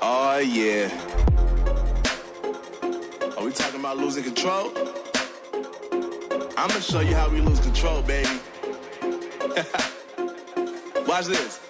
Oh yeah. Are we talking about losing control? I'm gonna show you how we lose control, baby. Watch this.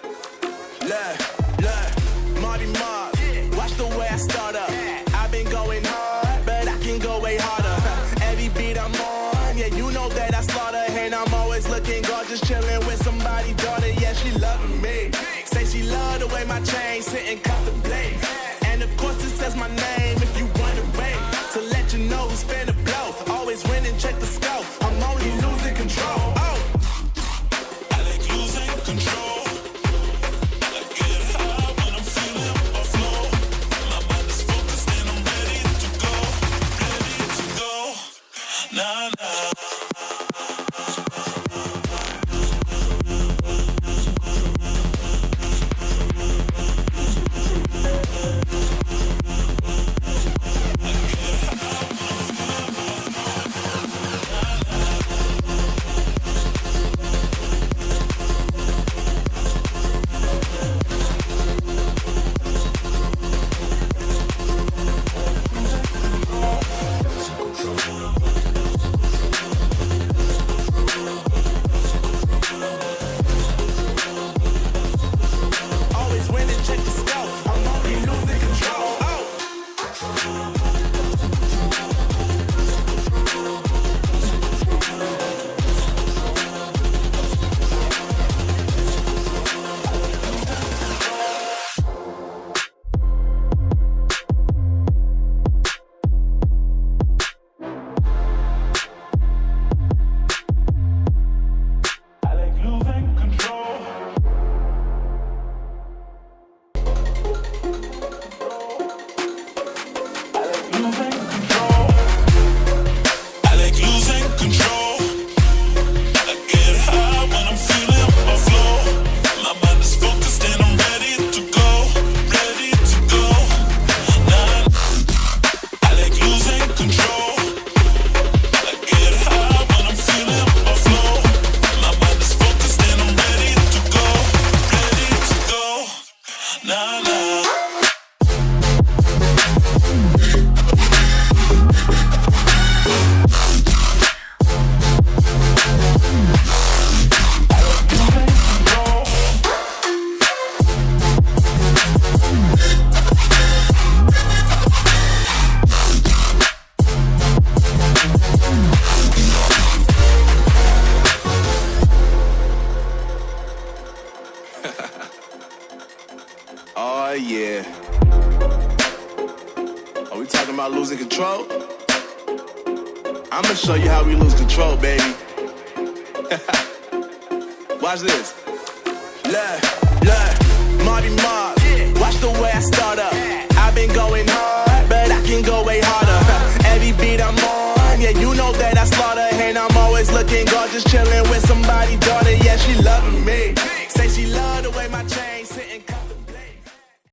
Look, Marty Mark. Watch the way I start up. I've been going hard, but I can go way harder. Every beat I'm on, yeah, you know that I slaughter. And I'm always looking gorgeous, chilling with somebody's daughter. Yeah, she loving me. Say she love the way my chain sit and contemplate. And of course it says my name if you wondering. To let you know who's finna blow. Always win and check the scope. I'm only losing control. Oh, I like losing control. I get high when I'm feeling my flow. My mind is focused and I'm ready to go. Ready to go. Nah, nah. always win and check the scope. I'm only losing control. Oh. I like losing control. I like losing control. I get high when I'm feeling my flow. My mind is focused and I'm ready to go. Ready to go. Nah, I like losing control. I get high when I'm feeling my flow. My mind is focused and I'm ready to go. Ready to go. Nah, nah. Oh yeah. Are we talking about losing control? I'm gonna show you how we lose control, baby. Watch this. Look, Marty Mark. Watch the way I start up. I've been going hard, but I can go way harder. Every beat I'm on, yeah, you know that I slaughter. And I'm always looking gorgeous, chilling with somebody's daughter. Yeah, she loving me. Say she love the way my chain sit and